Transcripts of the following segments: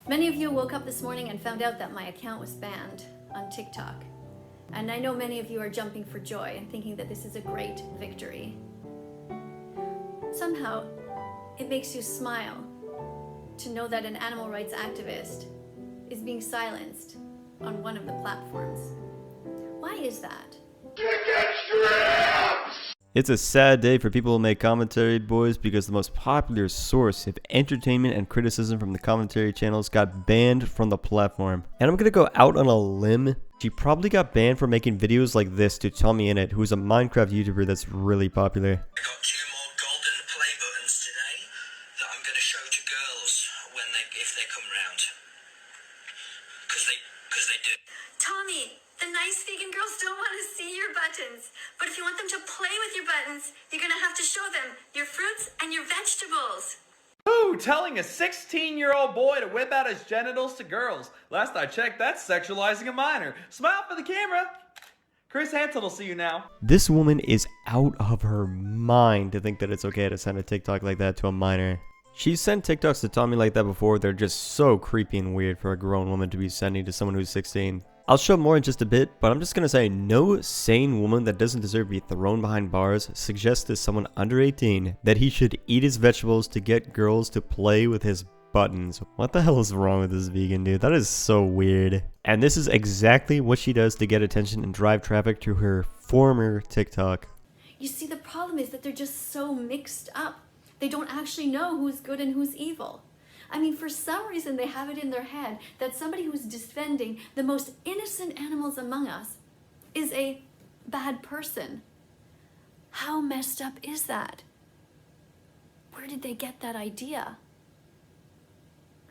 Many of you woke up this morning and found out that my account was banned on TikTok. And I know many of you are jumping for joy and thinking that this is a great victory. Somehow, it makes you smile to know that an animal rights activist is being silenced on one of the platforms. Why is that? It's a sad day for people who make commentary, boys, because the most popular source of entertainment and criticism from the commentary channels got banned from the platform. And I'm gonna go out on a limb. She probably got banned for making videos like this to Tommy Innit, who's a Minecraft YouTuber that's really popular. I got 2 more golden play buttons today that I'm gonna show to girls if they come round. Cause they do. Tommy, the nice vegan girls don't want to see your buttons. But if you want them to play with your buttons, you're gonna have to show them your fruits and your vegetables. Ooh, telling a 16-year-old boy to whip out his genitals to girls. Last I checked, that's sexualizing a minor. Smile for the camera. Chris Hansen will see you now. This woman is out of her mind to think that it's okay to send a TikTok like that to a minor. She's sent TikToks to Tommy like that before. They're just so creepy and weird for a grown woman to be sending to someone who's 16. I'll show more in just a bit, but I'm just gonna say no sane woman that doesn't deserve to be thrown behind bars suggests to someone under 18 that he should eat his vegetables to get girls to play with his buttons. What the hell is wrong with this vegan dude? That is so weird. And this is exactly what she does to get attention and drive traffic to her former TikTok. You see, the problem is that they're just so mixed up. They don't actually know who's good and who's evil. I mean, for some reason, they have it in their head that somebody who's defending the most innocent animals among us is a bad person. How messed up is that? Where did they get that idea?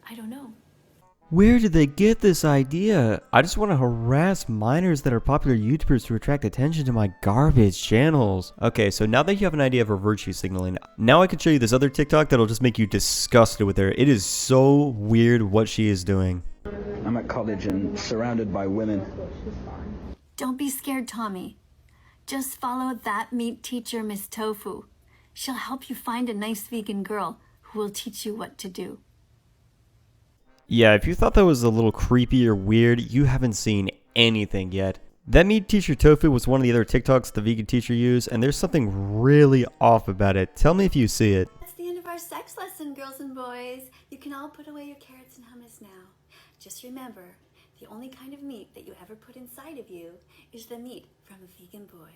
I don't know. Where did they get this idea? I just want to harass minors that are popular YouTubers to attract attention to my garbage channels. Okay, so now that you have an idea of her virtue signaling, now I can show you this other TikTok that'll just make you disgusted with her. It is so weird what she is doing. I'm at college and surrounded by women. Don't be scared, Tommy. Just follow that meat teacher, Miss Tofu. She'll help you find a nice vegan girl who will teach you what to do. Yeah, if you thought that was a little creepy or weird, you haven't seen anything yet. That meat teacher Tofu was one of the other TikToks the vegan teacher used, and there's something really off about it. Tell me if you see it. That's the end of our sex lesson, girls and boys. You can all put away your carrots and hummus now. Just remember, the only kind of meat that you ever put inside of you is the meat from a vegan boy.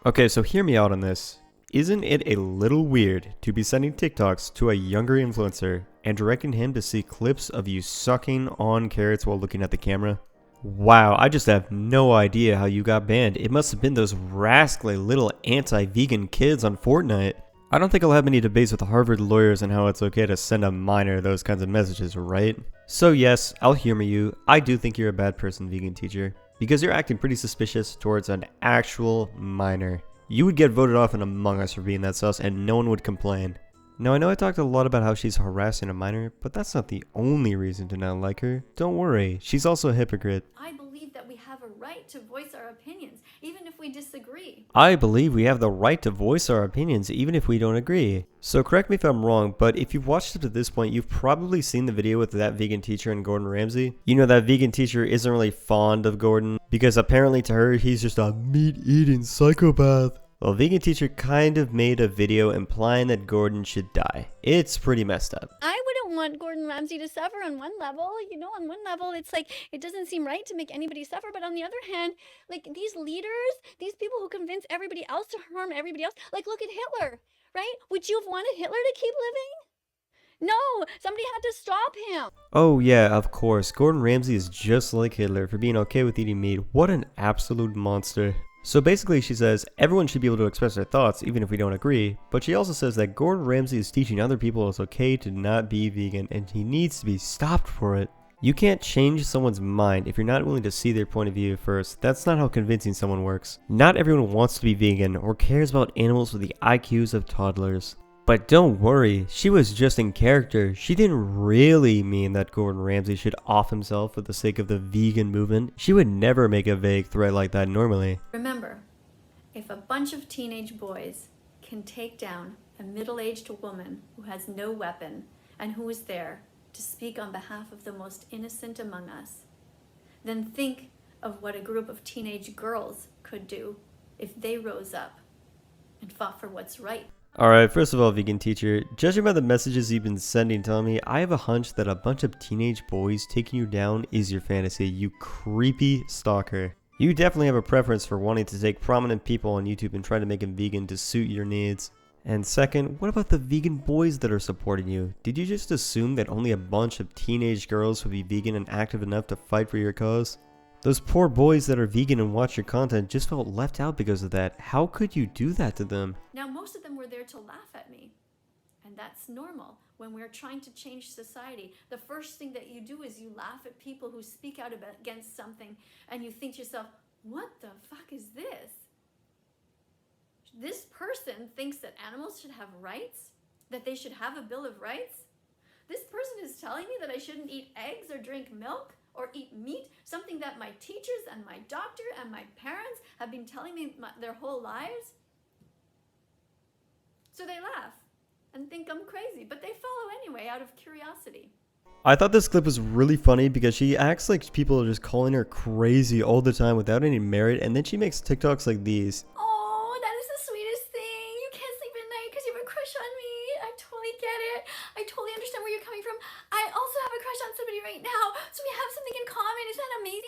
Okay, so hear me out on this. Isn't it a little weird to be sending TikToks to a younger influencer and directing him to see clips of you sucking on carrots while looking at the camera? Wow, I just have no idea how you got banned. It must have been those rascally little anti-vegan kids on Fortnite. I don't think I'll have many debates with Harvard lawyers on how it's okay to send a minor those kinds of messages, right? So yes, I'll humor you. I do think you're a bad person, vegan teacher, because you're acting pretty suspicious towards an actual minor. You would get voted off in Among Us for being that sus, and no one would complain. Now, I know I talked a lot about how she's harassing a minor, but that's not the only reason to not like her. Don't worry, she's also a hypocrite. I believe that we have a right to voice our opinions, even if we disagree. I believe we have the right to voice our opinions, even if we don't agree. So correct me if I'm wrong, but if you've watched up to this point, you've probably seen the video with that vegan teacher and Gordon Ramsay. You know, that vegan teacher isn't really fond of Gordon, because apparently to her, he's just a meat-eating psychopath. Well, vegan teacher kind of made a video implying that Gordon should die. It's pretty messed up. I wouldn't want Gordon Ramsay to suffer on one level. You know, on one level, it's like, it doesn't seem right to make anybody suffer. But on the other hand, like, these leaders, these people who convince everybody else to harm everybody else, like, look at Hitler, right? Would you have wanted Hitler to keep living? No, somebody had to stop him. Oh yeah, of course. Gordon Ramsay is just like Hitler for being okay with eating meat. What an absolute monster. So basically she says everyone should be able to express their thoughts even if we don't agree, but she also says that Gordon Ramsay is teaching other people it's okay to not be vegan and he needs to be stopped for it. You can't change someone's mind if you're not willing to see their point of view first. That's not how convincing someone works. Not everyone wants to be vegan or cares about animals with the IQs of toddlers. But don't worry, she was just in character. She didn't really mean that Gordon Ramsay should off himself for the sake of the vegan movement. She would never make a vague threat like that normally. Remember, if a bunch of teenage boys can take down a middle-aged woman who has no weapon, and who is there to speak on behalf of the most innocent among us, then think of what a group of teenage girls could do if they rose up and fought for what's right. Alright, first of all, vegan teacher, judging by the messages you've been sending telling me, I have a hunch that a bunch of teenage boys taking you down is your fantasy, you creepy stalker. You definitely have a preference for wanting to take prominent people on YouTube and try to make them vegan to suit your needs. And second, what about the vegan boys that are supporting you? Did you just assume that only a bunch of teenage girls would be vegan and active enough to fight for your cause? Those poor boys that are vegan and watch your content just felt left out because of that. How could you do that to them? Now, most of them were there to laugh at me. And that's normal when we're trying to change society. The first thing that you do is you laugh at people who speak out against something, and you think to yourself, what the fuck is this? This person thinks that animals should have rights? That they should have a Bill of Rights? This person is telling me that I shouldn't eat eggs or drink milk or eat meat, something that my teachers and my doctor and my parents have been telling me their whole lives? So they laugh and think I'm crazy, but they follow anyway out of curiosity. I thought this clip was really funny because she acts like people are just calling her crazy all the time without any merit, and then she makes TikToks like these. Oh, that is the sweetest thing. You can't sleep at night because you have a crush on me. I totally get it. I totally understand where you're coming from. I also have a crush on somebody right now, so we have something in common. Isn't that amazing?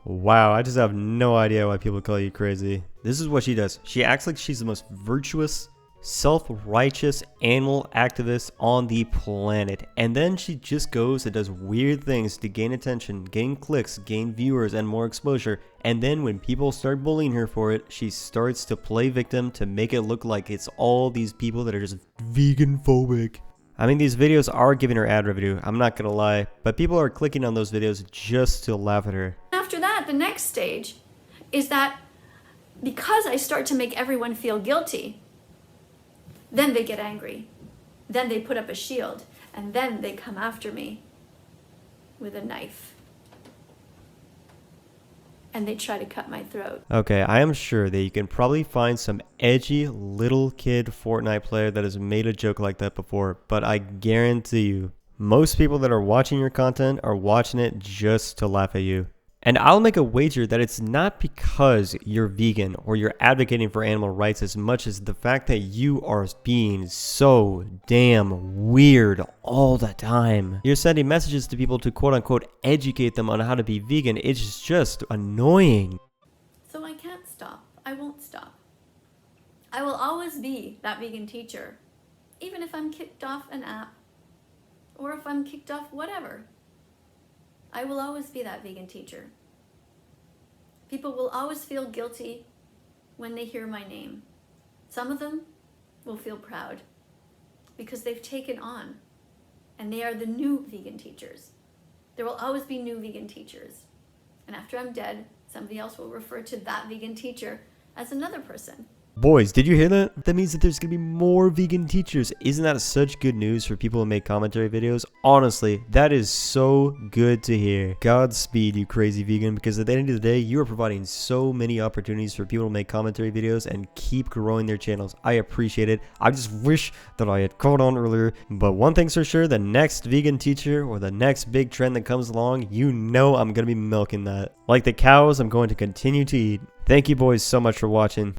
Wow, I just have no idea why people call you crazy. This is what she does. She acts like she's the most virtuous, self-righteous animal activist on the planet. And then she just goes and does weird things to gain attention, gain clicks, gain viewers, and more exposure. And then when people start bullying her for it, she starts to play victim to make it look like it's all these people that are just vegan phobic. I mean, these videos are giving her ad revenue, I'm not gonna lie, but people are clicking on those videos just to laugh at her. After that, the next stage is that because I start to make everyone feel guilty, then they get angry. Then they put up a shield, and then they come after me with a knife. And they try to cut my throat. Okay, I am sure that you can probably find some edgy little kid Fortnite player that has made a joke like that before, but I guarantee you, most people that are watching your content are watching it just to laugh at you. And I'll make a wager that it's not because you're vegan or you're advocating for animal rights as much as the fact that you are being so damn weird all the time. You're sending messages to people to quote unquote educate them on how to be vegan. It's just annoying. So I can't stop. I won't stop. I will always be that vegan teacher, even if I'm kicked off an app or if I'm kicked off whatever. I will always be that vegan teacher. People will always feel guilty when they hear my name. Some of them will feel proud because they've taken on and they are the new vegan teachers. There will always be new vegan teachers. And after I'm dead, somebody else will refer to that vegan teacher as another person. Boys, did you hear that? That means that there's gonna be more vegan teachers. Isn't that such good news for people who make commentary videos? Honestly, that is so good to hear. Godspeed, you crazy vegan, because at the end of the day, you are providing so many opportunities for people to make commentary videos and keep growing their channels. I appreciate it. I just wish that I had caught on earlier. But one thing's for sure, the next vegan teacher or the next big trend that comes along, you know I'm gonna be milking that. Like the cows, I'm going to continue to eat. Thank you boys so much for watching.